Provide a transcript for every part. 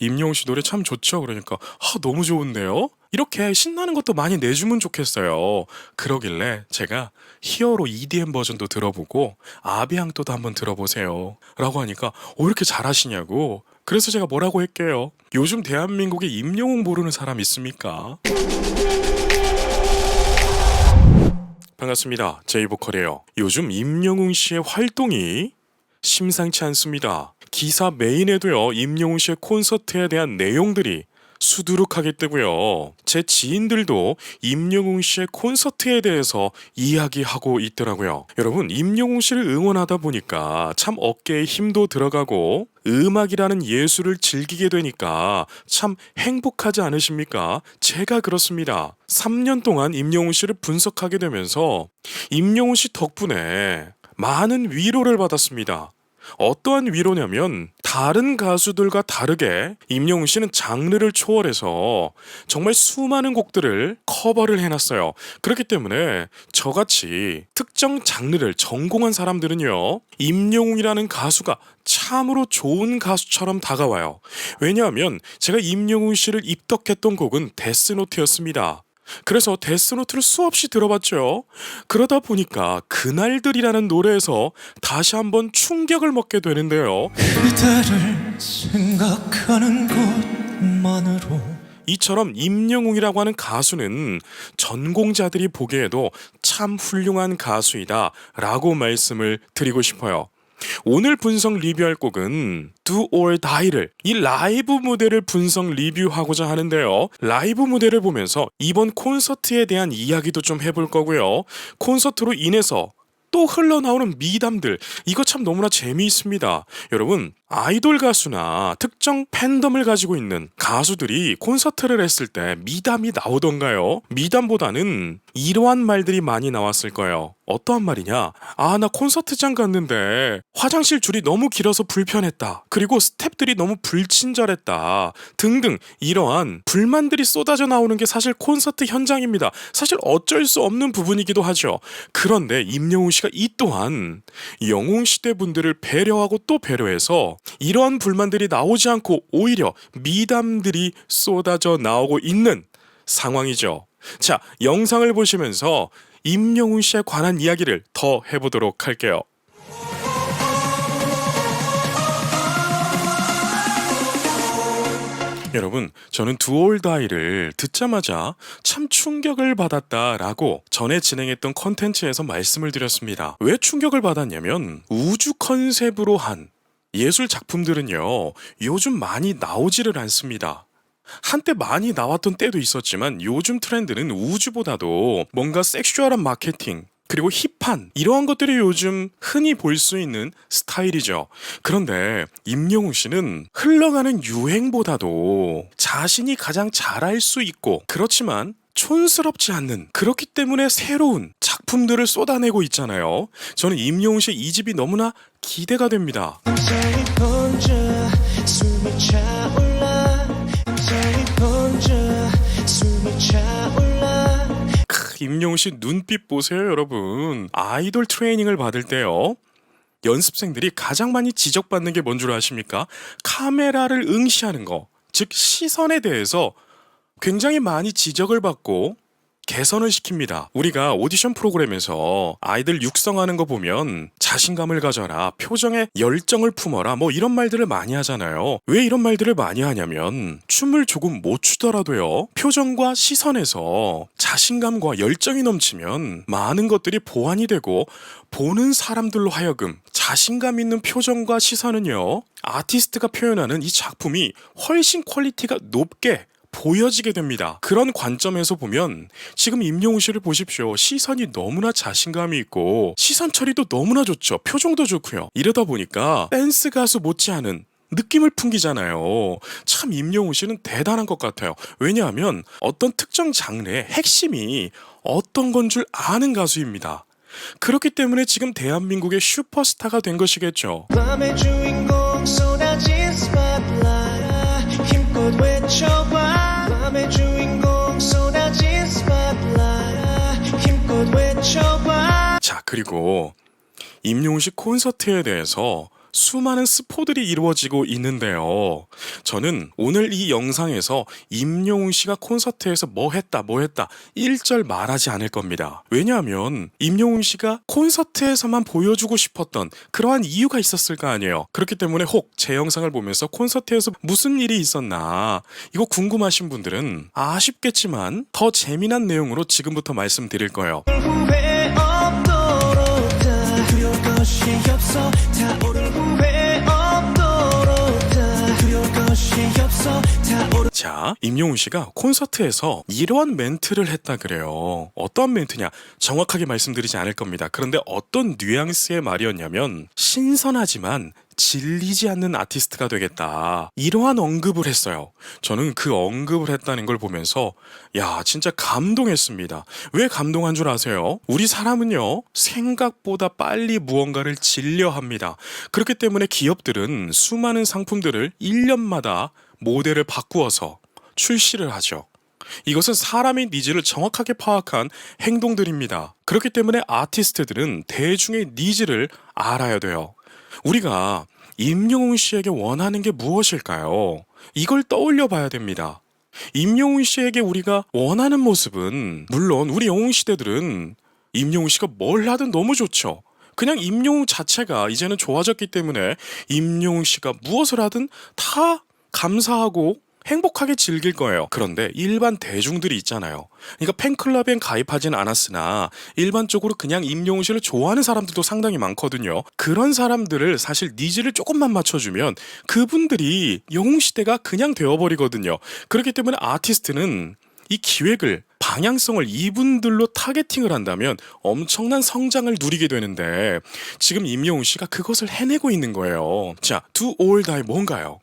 임영웅 씨 노래 참 좋죠. 그러니까 너무 좋은데요? 이렇게 신나는 것도 많이 내주면 좋겠어요. 그러길래 제가 히어로 EDM 버전도 들어보고 아비앙토도 한번 들어보세요 라고 하니까 이렇게 잘하시냐고. 그래서 제가 뭐라고 할게요. 요즘 대한민국에 임영웅 모르는 사람 있습니까? 반갑습니다. 제이보컬이에요. 요즘 임영웅 씨의 활동이 심상치 않습니다. 기사 메인에도요, 임영웅 씨의 콘서트에 대한 내용들이 수두룩하게 뜨고요. 제 지인들도 임영웅 씨의 콘서트에 대해서 이야기하고 있더라고요. 여러분, 임영웅 씨를 응원하다 보니까 참 어깨에 힘도 들어가고 음악이라는 예술을 즐기게 되니까 참 행복하지 않으십니까? 제가 그렇습니다. 3년 동안 임영웅 씨를 분석하게 되면서 임영웅 씨 덕분에 많은 위로를 받았습니다. 어떠한 위로냐면 다른 가수들과 다르게 임영웅 씨는 장르를 초월해서 정말 수많은 곡들을 커버를 해놨어요. 그렇기 때문에 저같이 특정 장르를 전공한 사람들은요, 임영웅이라는 가수가 참으로 좋은 가수처럼 다가와요. 왜냐하면 제가 임영웅 씨를 입덕했던 곡은 데스노트였습니다. 그래서 데스노트를 수없이 들어봤죠. 그러다 보니까 그날들이라는 노래에서 다시 한번 충격을 먹게 되는데요. 그대를 생각하는 것만으로 이처럼 임영웅이라고 하는 가수는 전공자들이 보기에도 참 훌륭한 가수이다 라고 말씀을 드리고 싶어요. 오늘 분석 리뷰할 곡은 Do or Die를, 이 라이브 무대를 분석 리뷰하고자 하는데요. 라이브 무대를 보면서 이번 콘서트에 대한 이야기도 좀 해볼 거고요. 콘서트로 인해서 또 흘러나오는 미담들, 이거 참 너무나 재미있습니다. 여러분, 아이돌 가수나 특정 팬덤을 가지고 있는 가수들이 콘서트를 했을 때 미담이 나오던가요? 미담보다는 이러한 말들이 많이 나왔을 거예요. 어떠한 말이냐? 나 콘서트장 갔는데 화장실 줄이 너무 길어서 불편했다. 그리고 스태프들이 너무 불친절했다. 등등 이러한 불만들이 쏟아져 나오는 게 사실 콘서트 현장입니다. 사실 어쩔 수 없는 부분이기도 하죠. 그런데 임영웅 씨가 이 또한 영웅시대 분들을 배려하고 또 배려해서 이러한 불만들이 나오지 않고 오히려 미담들이 쏟아져 나오고 있는 상황이죠. 자, 영상을 보시면서 임영웅 씨에 관한 이야기를 더 해보도록 할게요. 여러분, 저는 Do or Die를 듣자마자 참 충격을 받았다라고 전에 진행했던 컨텐츠에서 말씀을 드렸습니다. 왜 충격을 받았냐면 우주 컨셉으로 한 예술 작품들은요, 요즘 많이 나오지를 않습니다. 한때 많이 나왔던 때도 있었지만 요즘 트렌드는 우주보다도 뭔가 섹슈얼한 마케팅, 그리고 힙한 이러한 것들이 요즘 흔히 볼 수 있는 스타일이죠. 그런데 임영웅 씨는 흘러가는 유행보다도 자신이 가장 잘할 수 있고 그렇지만 촌스럽지 않는, 그렇기 때문에 새로운 작품들을 쏟아내고 있잖아요. 저는 임영웅 씨의 이 집이 너무나 기대가 됩니다. 임영웅 씨 눈빛 보세요, 여러분. 아이돌 트레이닝을 받을 때요, 연습생들이 가장 많이 지적받는 게 뭔 줄 아십니까? 카메라를 응시하는 거, 즉 시선에 대해서 굉장히 많이 지적을 받고 개선을 시킵니다. 우리가 오디션 프로그램에서 아이들 육성하는 거 보면 자신감을 가져라, 표정에 열정을 품어라, 뭐 이런 말들을 많이 하잖아요. 왜 이런 말들을 많이 하냐면 춤을 조금 못 추더라도요, 표정과 시선에서 자신감과 열정이 넘치면 많은 것들이 보완이 되고 보는 사람들로 하여금 자신감 있는 표정과 시선은요, 아티스트가 표현하는 이 작품이 훨씬 퀄리티가 높게 보여지게 됩니다. 그런 관점에서 보면 지금 임영웅 씨를 보십시오. 시선이 너무나 자신감이 있고 시선 처리도 너무나 좋죠. 표정도 좋고요. 이러다 보니까 댄스 가수 못지않은 느낌을 풍기잖아요. 참 임영웅 씨는 대단한 것 같아요. 왜냐하면 어떤 특정 장르의 핵심이 어떤 건 줄 아는 가수입니다. 그렇기 때문에 지금 대한민국의 슈퍼스타가 된 것이겠죠. 밤의 주인공 쏟아진 스팟라이트 힘껏 외쳐봐. 밤의 주인공 쏟아진 스팟라이트 힘껏 외쳐봐. 자, 그리고 임영웅 씨 콘서트에 대해서 수많은 스포들이 이루어지고 있는데요. 저는 오늘 이 영상에서 임영웅 씨가 콘서트에서 뭐 했다 1절 말하지 않을 겁니다. 왜냐하면 임영웅 씨가 콘서트에서만 보여주고 싶었던 그러한 이유가 있었을 거 아니에요. 그렇기 때문에 혹 제 영상을 보면서 콘서트에서 무슨 일이 있었나 이거 궁금하신 분들은 아쉽겠지만 더 재미난 내용으로 지금부터 말씀드릴 거예요. 후회 없도록 다 두려울 것이 없어 다 오를 후회 없도록 다 두려울 것이 없어 다 오를 자, 임영웅 씨가 콘서트에서 이러한 멘트를 했다 그래요. 어떤 멘트냐? 정확하게 말씀드리지 않을 겁니다. 그런데 어떤 뉘앙스의 말이었냐면 신선하지만 질리지 않는 아티스트가 되겠다. 이러한 언급을 했어요. 저는 그 언급을 했다는 걸 보면서 야, 진짜 감동했습니다. 왜 감동한 줄 아세요? 우리 사람은요, 생각보다 빨리 무언가를 질려 합니다. 그렇기 때문에 기업들은 수많은 상품들을 1년마다 모델을 바꾸어서 출시를 하죠. 이것은 사람의 니즈를 정확하게 파악한 행동들입니다. 그렇기 때문에 아티스트들은 대중의 니즈를 알아야 돼요. 우리가 임영웅 씨에게 원하는 게 무엇일까요? 이걸 떠올려 봐야 됩니다. 임영웅 씨에게 우리가 원하는 모습은 물론 우리 영웅 시대들은 임영웅 씨가 뭘 하든 너무 좋죠. 그냥 임영웅 자체가 이제는 좋아졌기 때문에 임영웅 씨가 무엇을 하든 다 감사하고 행복하게 즐길 거예요. 그런데 일반 대중들이 있잖아요. 그러니까 팬클럽엔 가입하진 않았으나 일반적으로 그냥 임영웅 씨를 좋아하는 사람들도 상당히 많거든요. 그런 사람들을 사실 니즈를 조금만 맞춰주면 그분들이 영웅 시대가 그냥 되어버리거든요. 그렇기 때문에 아티스트는 이 기획을 방향성을 이분들로 타겟팅을 한다면 엄청난 성장을 누리게 되는데 지금 임영웅 씨가 그것을 해내고 있는 거예요. 자, Do or Die 뭔가요?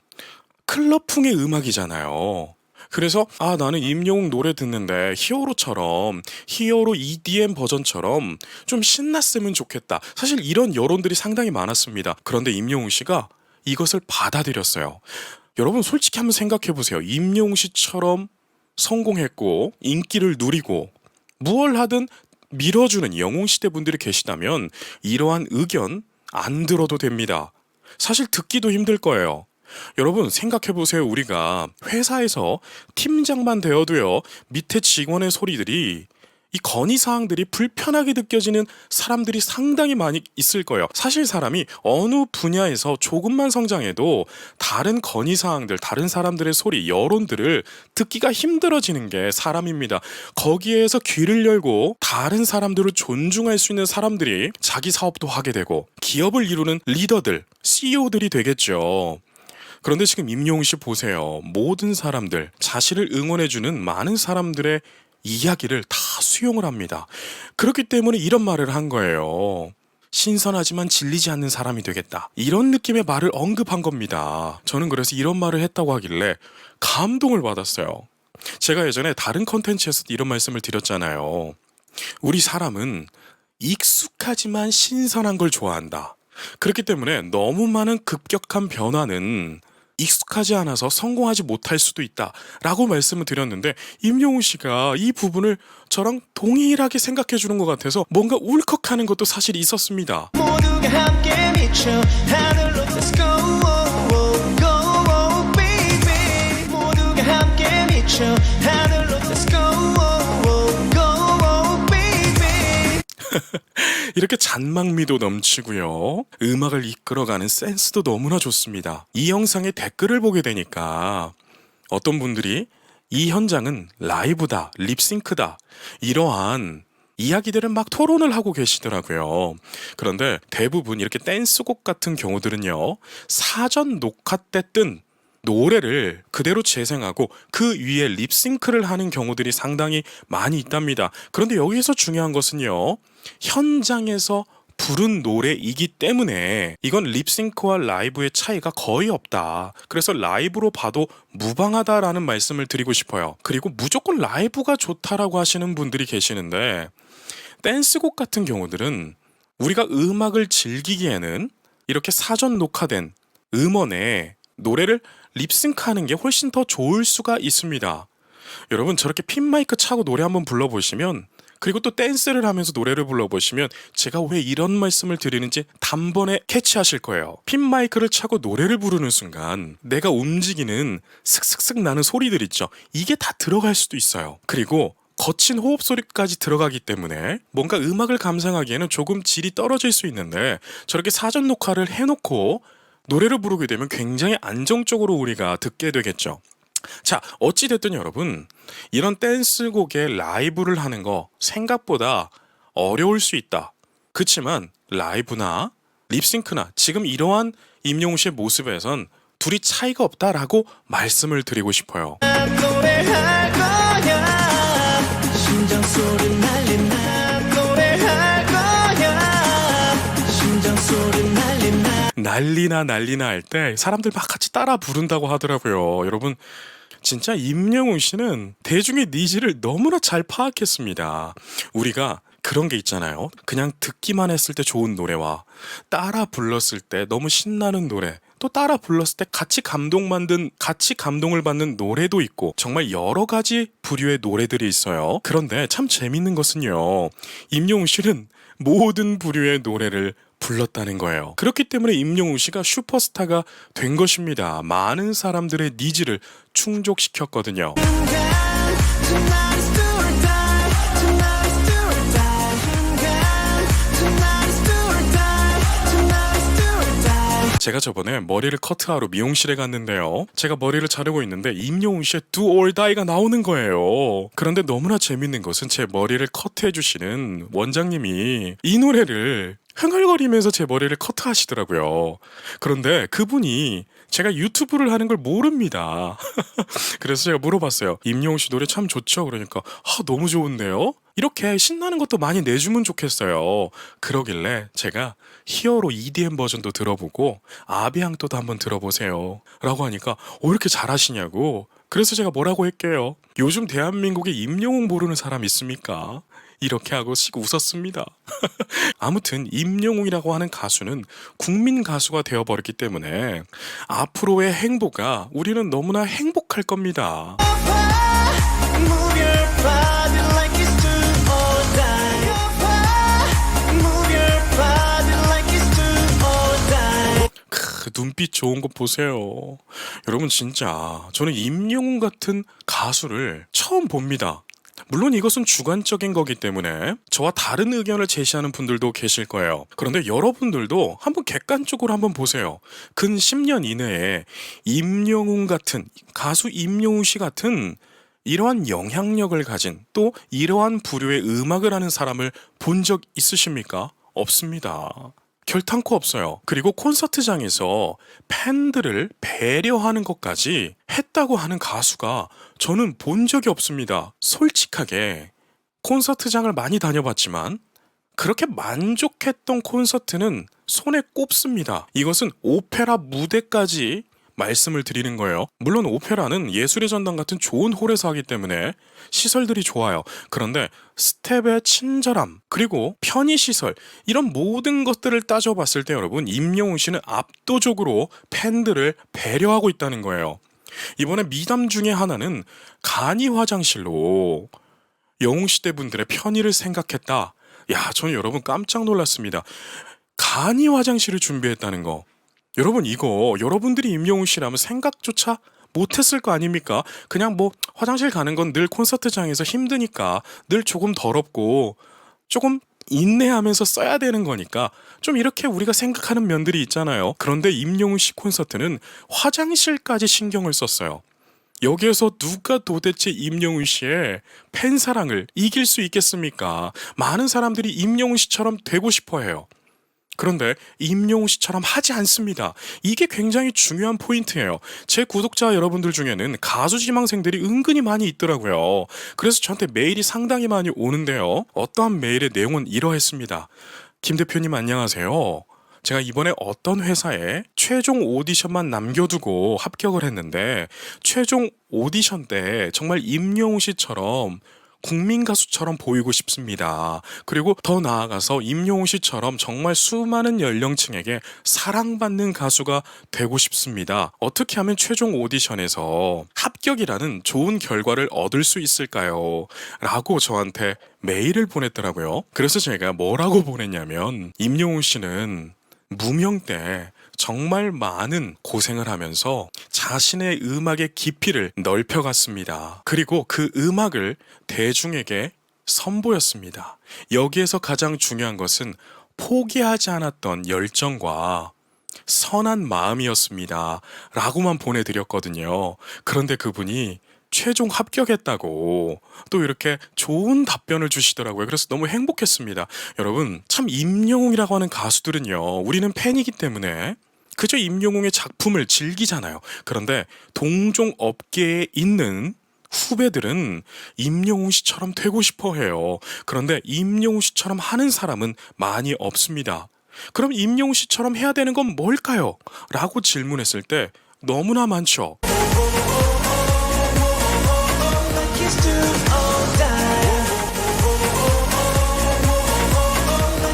클럽풍의 음악이잖아요. 그래서 나는 임영웅 노래 듣는데 히어로처럼 히어로 EDM 버전처럼 좀 신났으면 좋겠다. 사실 이런 여론들이 상당히 많았습니다. 그런데 임영웅 씨가 이것을 받아들였어요. 여러분 솔직히 한번 생각해 보세요. 임영웅 씨처럼 성공했고 인기를 누리고 무얼 하든 밀어주는 영웅시대 분들이 계시다면 이러한 의견 안 들어도 됩니다. 사실 듣기도 힘들 거예요. 여러분 생각해보세요. 우리가 회사에서 팀장만 되어도요 밑에 직원의 소리들이 이 건의사항들이 불편하게 느껴지는 사람들이 상당히 많이 있을 거예요. 사실 사람이 어느 분야에서 조금만 성장해도 다른 건의사항들, 다른 사람들의 소리, 여론들을 듣기가 힘들어지는 게 사람입니다. 거기에서 귀를 열고 다른 사람들을 존중할 수 있는 사람들이 자기 사업도 하게 되고 기업을 이루는 리더들, CEO들이 되겠죠. 그런데 지금 임영웅 씨 보세요. 모든 사람들, 자신을 응원해주는 많은 사람들의 이야기를 다 수용을 합니다. 그렇기 때문에 이런 말을 한 거예요. 신선하지만 질리지 않는 사람이 되겠다. 이런 느낌의 말을 언급한 겁니다. 저는 그래서 이런 말을 했다고 하길래 감동을 받았어요. 제가 예전에 다른 컨텐츠에서 이런 말씀을 드렸잖아요. 우리 사람은 익숙하지만 신선한 걸 좋아한다. 그렇기 때문에 너무 많은 급격한 변화는 익숙하지 않아서 성공하지 못할 수도 있다 라고 말씀을 드렸는데 임영웅 씨가 이 부분을 저랑 동일하게 생각해 주는 것 같아서 뭔가 울컥하는 것도 사실 있었습니다. 모두가 함께 미쳐 하늘로 Let's go go baby 모두가 함께 미쳐 하늘로 Let's go go baby 이렇게 잔망미도 넘치고요. 음악을 이끌어가는 센스도 너무나 좋습니다. 이 영상에 댓글을 보게 되니까 어떤 분들이 이 현장은 라이브다, 립싱크다 이러한 이야기들은 막 토론을 하고 계시더라고요. 그런데 대부분 이렇게 댄스곡 같은 경우들은요. 사전 녹화 때 뜬 노래를 그대로 재생하고 그 위에 립싱크를 하는 경우들이 상당히 많이 있답니다. 그런데 여기서 중요한 것은요. 현장에서 부른 노래이기 때문에 이건 립싱크와 라이브의 차이가 거의 없다. 그래서 라이브로 봐도 무방하다라는 말씀을 드리고 싶어요. 그리고 무조건 라이브가 좋다라고 하시는 분들이 계시는데 댄스곡 같은 경우들은 우리가 음악을 즐기기에는 이렇게 사전 녹화된 음원에 노래를 립싱크하는 게 훨씬 더 좋을 수가 있습니다. 여러분 저렇게 핀 마이크 차고 노래 한번 불러보시면 그리고 또 댄스를 하면서 노래를 불러보시면 제가 왜 이런 말씀을 드리는지 단번에 캐치하실 거예요. 핀 마이크를 차고 노래를 부르는 순간 내가 움직이는 슥슥슥 나는 소리들 있죠. 이게 다 들어갈 수도 있어요. 그리고 거친 호흡 소리까지 들어가기 때문에 뭔가 음악을 감상하기에는 조금 질이 떨어질 수 있는데 저렇게 사전 녹화를 해놓고 노래를 부르게 되면 굉장히 안정적으로 우리가 듣게 되겠죠. 자, 어찌됐든 여러분, 이런 댄스곡에 라이브를 하는 거 생각보다 어려울 수 있다. 그치만 라이브나 립싱크나 지금 이러한 임영웅 씨의 모습에선 둘이 차이가 없다라고 말씀을 드리고 싶어요. 노래할 거야 심장 소리 날린 나 노래할 거야 심장 소리 날린 나 난리나 할 때 사람들 막 같이 따라 부른다고 하더라고요. 여러분, 진짜 임영웅 씨는 대중의 니즈를 너무나 잘 파악했습니다. 우리가 그런 게 있잖아요. 그냥 듣기만 했을 때 좋은 노래와 따라 불렀을 때 너무 신나는 노래, 또 따라 불렀을 때 같이 감동을 받는 노래도 있고 정말 여러 가지 부류의 노래들이 있어요. 그런데 참 재밌는 것은요. 임영웅 씨는 모든 부류의 노래를 불렀다는 거예요. 그렇기 때문에 임영웅 씨가 슈퍼스타가 된 것입니다. 많은 사람들의 니즈를 충족시켰거든요. Tonight's do or die Tonight's do or die Tonight's do or die Tonight's do or die 제가 저번에 머리를 커트하러 미용실에 갔는데요. 제가 머리를 자르고 있는데 임영웅 씨의 Do or Die가 나오는 거예요. 그런데 너무나 재밌는 것은 제 머리를 커트해주시는 원장님이 이 노래를 흥얼거리면서 제 머리를 커트하시더라고요. 그런데 그분이 제가 유튜브를 하는 걸 모릅니다. 그래서 제가 물어봤어요. 임영웅 씨 노래 참 좋죠? 그러니까 너무 좋은데요? 이렇게 신나는 것도 많이 내주면 좋겠어요. 그러길래 제가 히어로 EDM 버전도 들어보고 아비앙토도 한번 들어보세요 라고 하니까 이렇게 잘하시냐고. 그래서 제가 뭐라고 할게요. 요즘 대한민국에 임영웅 모르는 사람 있습니까? 이렇게 하고 웃었습니다. 아무튼 임영웅이라고 하는 가수는 국민 가수가 되어버렸기 때문에 앞으로의 행보가 우리는 너무나 행복할 겁니다. Move your body like it's do or die Move your body like it's do or die 눈빛 좋은 거 보세요. 여러분, 진짜 저는 임영웅 같은 가수를 처음 봅니다. 물론 이것은 주관적인 거기 때문에 저와 다른 의견을 제시하는 분들도 계실 거예요. 그런데 여러분들도 한번 객관적으로 한번 보세요. 근 10년 이내에 임영웅 같은 가수 임영웅 씨 같은 이러한 영향력을 가진 또 이러한 부류의 음악을 하는 사람을 본 적 있으십니까? 없습니다. 결탄코 없어요. 그리고 콘서트장에서 팬들을 배려하는 것까지 했다고 하는 가수가 저는 본 적이 없습니다. 솔직하게 콘서트장을 많이 다녀봤지만 그렇게 만족했던 콘서트는 손에 꼽습니다. 이것은 오페라 무대까지 말씀을 드리는 거예요. 물론 오페라는 예술의 전당 같은 좋은 홀에서 하기 때문에 시설들이 좋아요. 그런데 스텝의 친절함 그리고 편의시설 이런 모든 것들을 따져봤을 때 여러분 임영웅 씨는 압도적으로 팬들을 배려하고 있다는 거예요. 이번에 미담 중에 하나는 간이 화장실로 영웅시대 분들의 편의를 생각했다. 야, 저는 여러분 깜짝 놀랐습니다. 간이 화장실을 준비했다는 거. 여러분 이거 여러분들이 임영웅 씨라면 생각조차 못했을 거 아닙니까? 그냥 뭐 화장실 가는 건 늘 콘서트장에서 힘드니까 늘 조금 더럽고 조금 인내하면서 써야 되는 거니까 좀 이렇게 우리가 생각하는 면들이 있잖아요. 그런데 임영웅 씨 콘서트는 화장실까지 신경을 썼어요. 여기에서 누가 도대체 임영웅 씨의 팬사랑을 이길 수 있겠습니까? 많은 사람들이 임영웅 씨처럼 되고 싶어 해요. 그런데 임영웅 씨처럼 하지 않습니다. 이게 굉장히 중요한 포인트예요. 제 구독자 여러분들 중에는 가수 지망생들이 은근히 많이 있더라고요. 그래서 저한테 메일이 상당히 많이 오는데요. 어떠한 메일의 내용은 이러했습니다. 김 대표님 안녕하세요. 제가 이번에 어떤 회사에 최종 오디션만 남겨두고 합격을 했는데 최종 오디션 때 정말 임영웅 씨처럼 국민 가수처럼 보이고 싶습니다. 그리고 더 나아가서 임영웅 씨처럼 정말 수많은 연령층에게 사랑받는 가수가 되고 싶습니다. 어떻게 하면 최종 오디션에서 합격이라는 좋은 결과를 얻을 수 있을까요? 라고 저한테 메일을 보냈더라고요. 그래서 제가 뭐라고 보냈냐면, 임영웅 씨는 무명 때 정말 많은 고생을 하면서 자신의 음악의 깊이를 넓혀갔습니다. 그리고 그 음악을 대중에게 선보였습니다. 여기에서 가장 중요한 것은 포기하지 않았던 열정과 선한 마음이었습니다. 라고만 보내드렸거든요. 그런데 그분이 최종 합격했다고 또 이렇게 좋은 답변을 주시더라고요. 그래서 너무 행복했습니다. 여러분, 참 임영웅이라고 하는 가수들은요, 우리는 팬이기 때문에 그저 임영웅의 작품을 즐기잖아요. 그런데 동종 업계에 있는 후배들은 임영웅 씨처럼 되고 싶어 해요. 그런데 임영웅 씨처럼 하는 사람은 많이 없습니다. 그럼 임영웅 씨처럼 해야 되는 건 뭘까요? 라고 질문했을 때 너무나 많죠. Kiss to all die.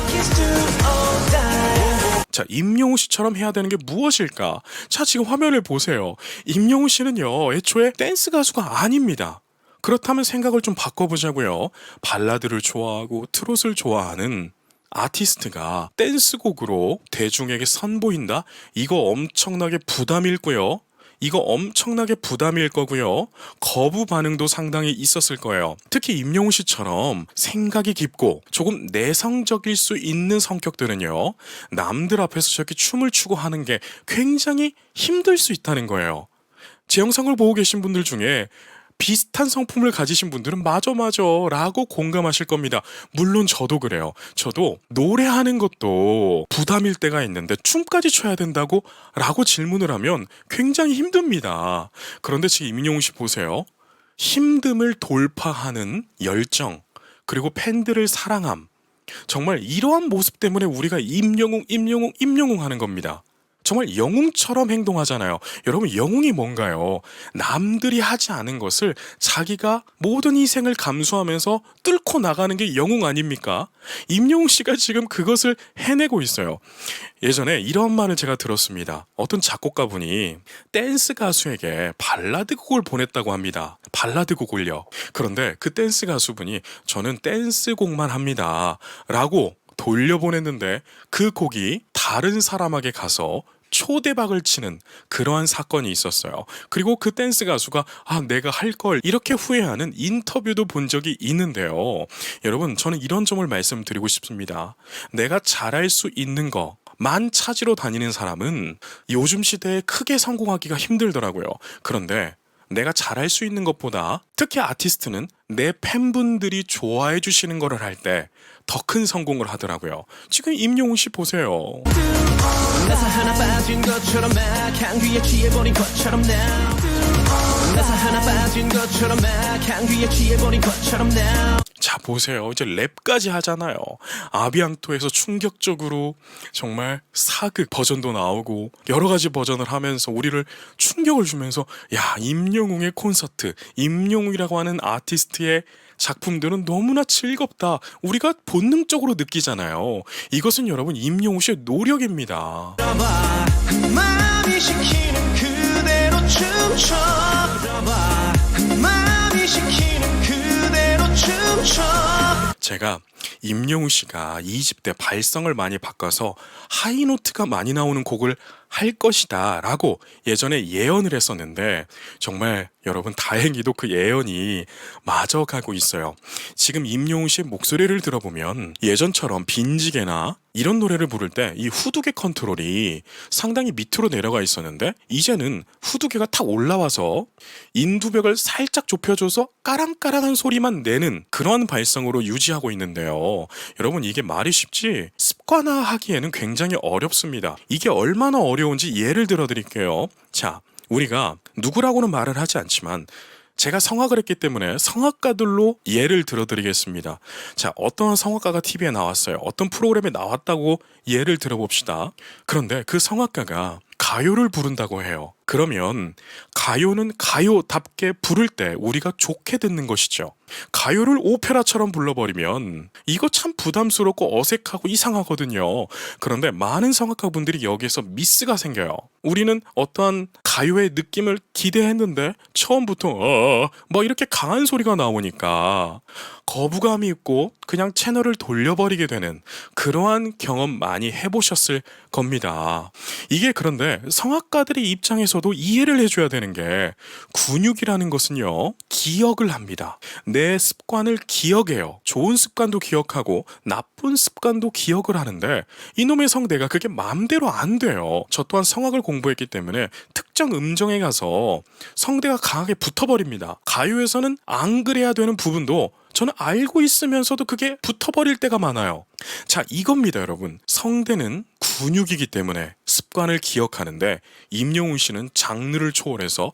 Kiss to all die. 자, 임영웅 씨처럼 해야 되는 게 무엇일까? 자, 지금 화면을 보세요. 임영웅 씨는요, 애초에 댄스 가수가 아닙니다. 그렇다면 생각을 좀 바꿔보자고요. 발라드를 좋아하고 트롯을 좋아하는 아티스트가 댄스곡으로 대중에게 선보인다? 이거 엄청나게 부담일고요. 이거 엄청나게 부담일 거고요. 거부 반응도 상당히 있었을 거예요. 특히 임영웅 씨처럼 생각이 깊고 조금 내성적일 수 있는 성격들은요, 남들 앞에서 저렇게 춤을 추고 하는 게 굉장히 힘들 수 있다는 거예요. 제 영상을 보고 계신 분들 중에 비슷한 성품을 가지신 분들은 맞아 라고 공감하실 겁니다. 물론 저도 그래요. 저도 노래하는 것도 부담일 때가 있는데 춤까지 춰야 된다고? 라고 질문을 하면 굉장히 힘듭니다. 그런데 지금 임영웅 씨 보세요. 힘듦을 돌파하는 열정, 그리고 팬들을 사랑함. 정말 이러한 모습 때문에 우리가 임영웅 하는 겁니다. 정말 영웅처럼 행동하잖아요. 여러분, 영웅이 뭔가요? 남들이 하지 않은 것을 자기가 모든 희생을 감수하면서 뚫고 나가는 게 영웅 아닙니까? 임영웅 씨가 지금 그것을 해내고 있어요. 예전에 이런 말을 제가 들었습니다. 어떤 작곡가분이 댄스 가수에게 발라드 곡을 보냈다고 합니다. 발라드 곡을요. 그런데 그 댄스 가수분이 저는 댄스 곡만 합니다. 라고 돌려보냈는데 그 곡이 다른 사람에게 가서 초대박을 치는 그러한 사건이 있었어요. 그리고 그 댄스 가수가 내가 할 걸 이렇게 후회하는 인터뷰도 본 적이 있는데요. 여러분, 저는 이런 점을 말씀드리고 싶습니다. 내가 잘할 수 있는 거만 찾으러 다니는 사람은 요즘 시대에 크게 성공하기가 힘들더라고요. 그런데 내가 잘할 수 있는 것보다, 특히 아티스트는 내 팬분들이 좋아해 주시는 거를 할 때 더 큰 성공을 하더라고요. 지금 임영웅 씨 보세요. 나사 하나 빠진 것처럼 막 향기에 취해버린 것처럼 now. 나사 하나 빠진 것처럼 막 향기에 취해버린 것처럼 now. 자, 보세요. 이제 랩까지 하잖아요. 아비앙토에서 충격적으로 정말 사극 버전도 나오고 여러 가지 버전을 하면서 우리를 충격을 주면서, 야, 임영웅의 콘서트, 임영웅이라고 하는 아티스트의 작품들은 너무나 즐겁다. 우리가 본능적으로 느끼잖아요. 이것은 여러분 임영웅 씨의 노력입니다. 들어봐, 마음이 시키는 그대로 춤춰. 들어봐, 마음이 시키는 그대로 춤춰. 제가 임영웅 씨가 2집 때 발성을 많이 바꿔서 하이노트가 많이 나오는 곡을 할 것이다 라고 예전에 예언을 했었는데, 정말 여러분 다행히도 그 예언이 맞아가고 있어요. 지금 임영웅 씨의 목소리를 들어보면 예전처럼 빈지게나 이런 노래를 부를 때 이 후두개 컨트롤이 상당히 밑으로 내려가 있었는데, 이제는 후두개가 탁 올라와서 인두벽을 살짝 좁혀줘서 까랑까랑한 소리만 내는 그런 발성으로 유지하고 있는데요. 여러분, 이게 말이 쉽지 습관화하기에는 굉장히 어렵습니다. 이게 얼마나 어려운지 예를 들어 드릴게요. 자, 우리가 누구라고는 말을 하지 않지만 제가 성악을 했기 때문에 성악가들로 예를 들어드리겠습니다. 자, 어떤 성악가가 TV에 나왔어요. 어떤 프로그램에 나왔다고 예를 들어봅시다. 그런데 그 성악가가 가요를 부른다고 해요. 그러면 가요는 가요답게 부를 때 우리가 좋게 듣는 것이죠. 가요를 오페라처럼 불러버리면 이거 참 부담스럽고 어색하고 이상하거든요. 그런데 많은 성악가분들이 여기에서 미스가 생겨요. 우리는 어떠한 가요의 느낌을 기대했는데 처음부터 뭐 이렇게 강한 소리가 나오니까 거부감이 있고 그냥 채널을 돌려버리게 되는 그러한 경험 많이 해보셨을 겁니다. 이게 그런데 성악가들의 입장에서도 이해를 해줘야 되는 게 근육이라는 것은요 기억을 합니다. 내 습관을 기억해요. 좋은 습관도 기억하고 나쁜 습관도 기억을 하는데 이놈의 성대가 그게 마음대로 안 돼요. 저 또한 성악을 공부했기 때문에 특정 음정에 가서 성대가 강하게 붙어버립니다. 가요에서는 안 그래야 되는 부분도 저는 알고 있으면서도 그게 붙어버릴 때가 많아요. 자, 이겁니다, 여러분. 성대는 근육이기 때문에 습관을 기억하는데 임영웅 씨는 장르를 초월해서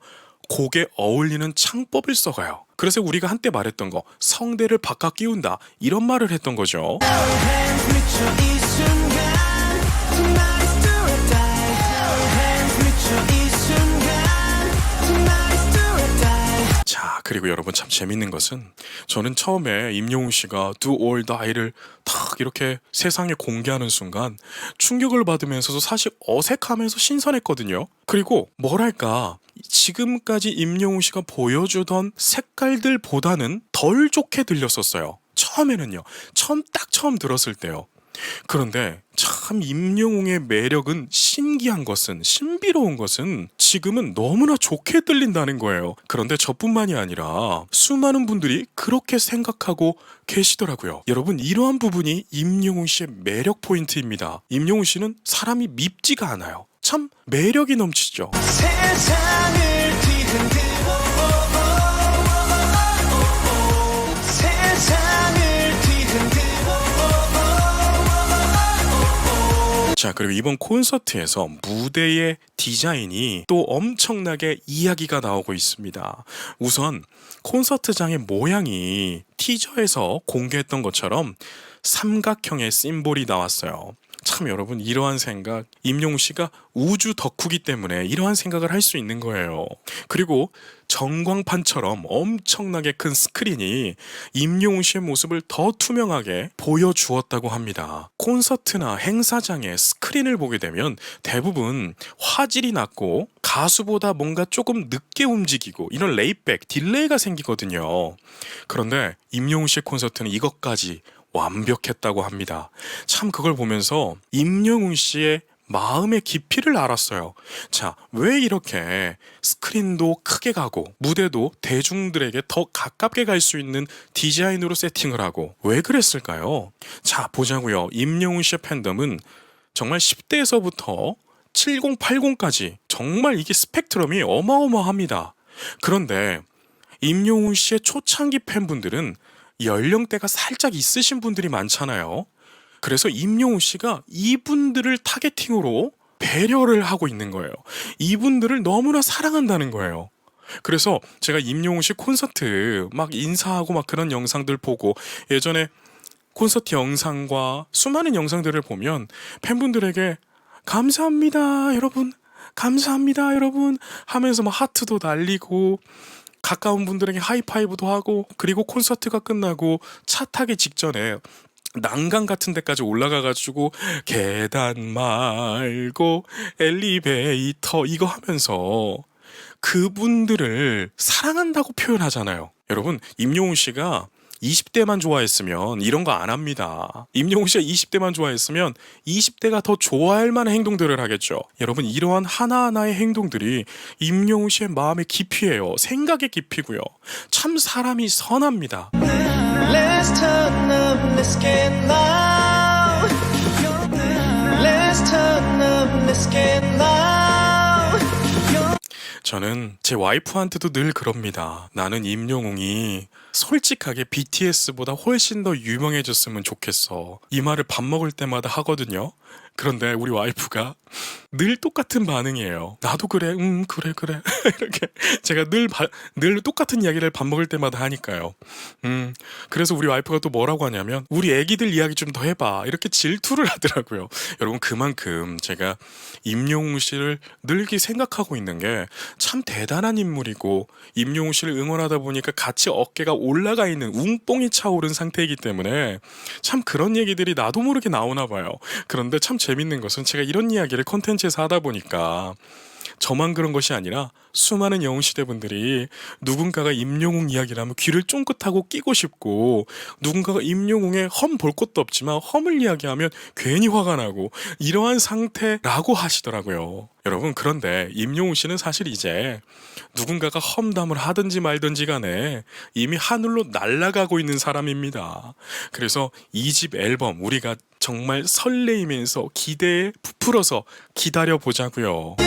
곡에 어울리는 창법을 써가요. 그래서 우리가 한때 말했던 거 성대를 바깥 끼운다 이런 말을 했던 거죠. 자, 그리고 여러분 참 재밌는 것은 저는 처음에 임영웅 씨가 Do or Die를 탁 이렇게 세상에 공개하는 순간 충격을 받으면서도 사실 어색하면서 신선했거든요. 그리고 뭐랄까 지금까지 임영웅 씨가 보여주던 색깔들보다는 덜 좋게 들렸었어요. 처음에는요. 처음 들었을 때요. 그런데 참 임영웅의 매력은 신기한 것은 신비로운 것은 지금은 너무나 좋게 들린다는 거예요. 그런데 저뿐만이 아니라 수많은 분들이 그렇게 생각하고 계시더라고요. 여러분 이러한 부분이 임영웅 씨의 매력 포인트입니다. 임영웅 씨는 사람이 밉지가 않아요. 참 매력이 넘치죠. 세상을 뒤흔들어 세상을 뒤흔들어 자, 그리고 이번 콘서트에서 무대의 디자인이 또 엄청나게 이야기가 나오고 있습니다. 우선 콘서트장의 모양이 티저에서 공개했던 것처럼 삼각형의 심볼이 나왔어요. 참 여러분 이러한 생각 임영웅 씨가 우주 덕후기 때문에 이러한 생각을 할 수 있는 거예요. 그리고 전광판처럼 엄청나게 큰 스크린이 임영웅 씨의 모습을 더 투명하게 보여주었다고 합니다. 콘서트나 행사장의 스크린을 보게 되면 대부분 화질이 낮고 가수보다 뭔가 조금 늦게 움직이고 이런 레이백, 딜레이가 생기거든요. 그런데 임영웅 씨의 콘서트는 이것까지 완벽했다고 합니다. 참 그걸 보면서 임영웅 씨의 마음의 깊이를 알았어요. 자, 왜 이렇게 스크린도 크게 가고 무대도 대중들에게 더 가깝게 갈 수 있는 디자인으로 세팅을 하고 왜 그랬을까요? 자, 보자고요. 임영웅 씨의 팬덤은 정말 10대에서부터 70, 80까지 정말 이게 스펙트럼이 어마어마합니다. 그런데 임영웅 씨의 초창기 팬분들은 연령대가 살짝 있으신 분들이 많잖아요. 그래서 임영웅 씨가 이분들을 타겟팅으로 배려를 하고 있는 거예요. 이분들을 너무나 사랑한다는 거예요. 그래서 제가 임영웅 씨 콘서트 막 인사하고 막 그런 영상들 보고 예전에 콘서트 영상과 수많은 영상들을 보면 팬분들에게 감사합니다 여러분 감사합니다 여러분 하면서 막 하트도 날리고 가까운 분들에게 하이파이브도 하고 그리고 콘서트가 끝나고 차 타기 직전에 난간 같은 데까지 올라가가지고 계단 말고 엘리베이터 이거 하면서 그분들을 사랑한다고 표현하잖아요. 여러분 임영웅 씨가 20대만 좋아했으면 이런 거 안 합니다. 임영웅 씨가 20대만 좋아했으면 20대가 더 좋아할 만한 행동들을 하겠죠. 여러분 이러한 하나하나의 행동들이 임영웅 씨의 마음의 깊이예요. 생각의 깊이고요. 참 사람이 선합니다. Let's turn up, let's get loud. Let's turn up, let's get loud. 저는 제 와이프한테도 늘 그럽니다. 나는 임영웅이 솔직하게 BTS보다 훨씬 더 유명해졌으면 좋겠어. 이 말을 밥 먹을 때마다 하거든요. 그런데 우리 와이프가 늘 똑같은 반응이에요. 나도 그래, 그래, 그래. 이렇게 제가 늘 똑같은 이야기를 밥 먹을 때마다 하니까요. 그래서 우리 와이프가 또 뭐라고 하냐면, 우리 애기들 이야기 좀 더 해봐. 이렇게 질투를 하더라고요. 여러분, 그만큼 제가 임영웅 씨를 늘 이렇게 생각하고 있는 게 참 대단한 인물이고, 임영웅 씨를 응원하다 보니까 같이 어깨가 올라가 있는 웅뽕이 차오른 상태이기 때문에 참 그런 얘기들이 나도 모르게 나오나 봐요. 그런데 참 재밌는 것은 제가 이런 이야기를 컨텐츠에서 하다 보니까 저만 그런 것이 아니라 수많은 영웅시대 분들이 누군가가 임영웅 이야기를 하면 귀를 쫑긋하고 끼고 싶고, 누군가가 임영웅의 험 볼 것도 없지만 험을 이야기하면 괜히 화가 나고, 이러한 상태라고 하시더라고요. 여러분, 그런데 임영웅 씨는 사실 이제 누군가가 험담을 하든지 말든지 간에 이미 하늘로 날아가고 있는 사람입니다. 그래서 2집 앨범 우리가 정말 설레이면서 기대에 부풀어서 기다려보자고요.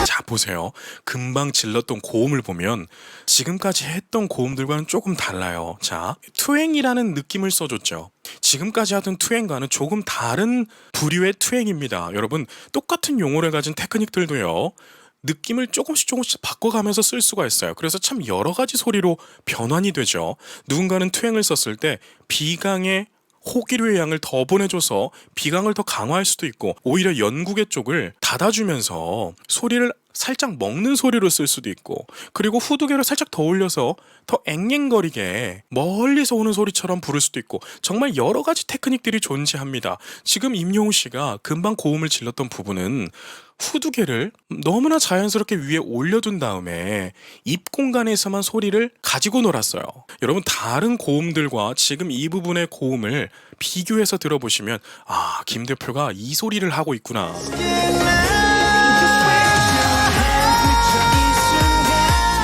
자, 보세요. 금방 질렀던 고음을 보면 지금까지 했던 고음들과는 조금 달라요. 자, 투행이라는 느낌을 써줬죠. 지금까지 하던 투행과는 조금 다른 부류의 투행입니다. 여러분, 똑같은 용어를 가진 테크닉들도요, 느낌을 조금씩 바꿔가면서 쓸 수가 있어요. 그래서 참 여러 가지 소리로 변환이 되죠. 누군가는 투행을 썼을 때 비강의 호기류의 양을 더 보내줘서 비강을 더 강화할 수도 있고, 오히려 연구계 쪽을 닫아주면서 소리를 살짝 먹는 소리로 쓸 수도 있고, 그리고 후두계를 살짝 더 올려서 더 앵앵거리게 멀리서 오는 소리처럼 부를 수도 있고, 정말 여러 가지 테크닉들이 존재합니다. 지금 임영웅 씨가 금방 고음을 질렀던 부분은 후두계를 너무나 자연스럽게 위에 올려둔 다음에 입 공간에서만 소리를 가지고 놀았어요. 여러분, 다른 고음들과 지금 이 부분의 고음을 비교해서 들어보시면, 아, 김 대표가 이 소리를 하고 있구나.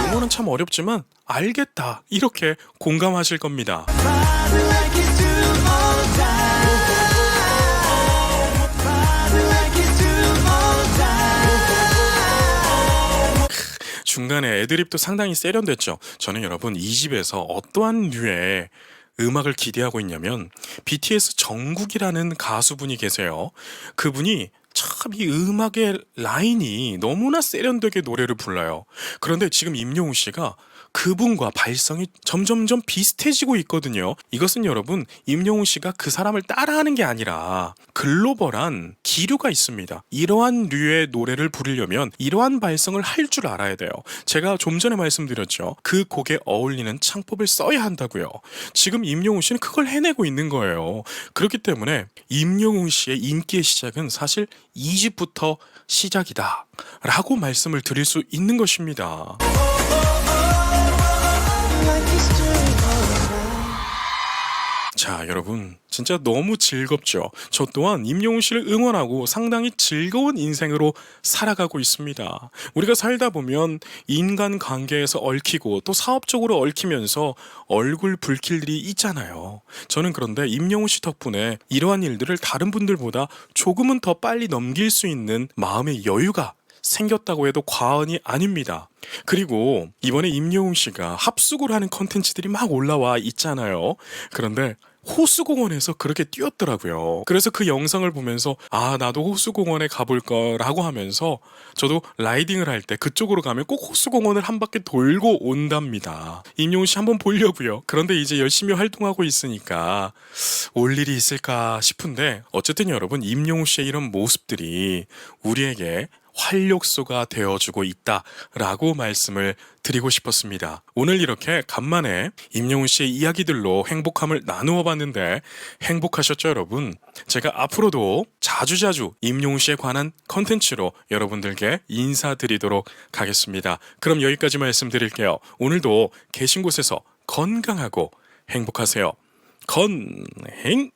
용어는 참 어렵지만 알겠다, 이렇게 공감하실 겁니다. 중간에 애드립도 상당히 세련됐죠. 저는 여러분, 이 집에서 어떠한 류의 음악을 기대하고 있냐면, BTS 정국이라는 가수분이 계세요. 그분이 참 이 음악의 라인이 너무나 세련되게 노래를 불러요. 그런데 지금 임영웅 씨가 그분과 발성이 점점점 비슷해지고 있거든요. 이것은 여러분, 임영웅 씨가 그 사람을 따라하는 게 아니라 글로벌한 기류가 있습니다. 이러한 류의 노래를 부르려면 이러한 발성을 할 줄 알아야 돼요. 제가 좀 전에 말씀드렸죠. 그 곡에 어울리는 창법을 써야 한다고요. 지금 임영웅 씨는 그걸 해내고 있는 거예요. 그렇기 때문에 임영웅 씨의 인기의 시작은 사실 2집부터 시작이다 라고 말씀을 드릴 수 있는 것입니다. 자, 여러분, 진짜 너무 즐겁죠. 저 또한 임영웅 씨를 응원하고 상당히 즐거운 인생으로 살아가고 있습니다. 우리가 살다 보면 인간 관계에서 얽히고 또 사업적으로 얽히면서 얼굴 붉힐 일이 있잖아요. 저는 그런데 임영웅 씨 덕분에 이러한 일들을 다른 분들보다 조금은 더 빨리 넘길 수 있는 마음의 여유가 생겼다고 해도 과언이 아닙니다. 그리고 이번에 임영웅 씨가 합숙을 하는 컨텐츠들이 막 올라와 있잖아요. 그런데 호수공원에서 그렇게 뛰었더라고요. 그래서 그 영상을 보면서, 아, 나도 호수공원에 가볼 거라고 하면서 저도 라이딩을 할 때 그쪽으로 가면 꼭 호수공원을 한 바퀴 돌고 온답니다. 임영웅 씨 한번 보려고요. 그런데 이제 열심히 활동하고 있으니까 올 일이 있을까 싶은데, 어쨌든 여러분, 임영웅 씨의 이런 모습들이 우리에게 활력소가 되어주고 있다라고 말씀을 드리고 싶었습니다. 오늘 이렇게 간만에 임영웅 씨의 이야기들로 행복함을 나누어 봤는데 행복하셨죠, 여러분? 제가 앞으로도 자주자주 임영웅 씨에 관한 컨텐츠로 여러분들께 인사드리도록 하겠습니다. 그럼 여기까지 말씀드릴게요. 오늘도 계신 곳에서 건강하고 행복하세요. 건행!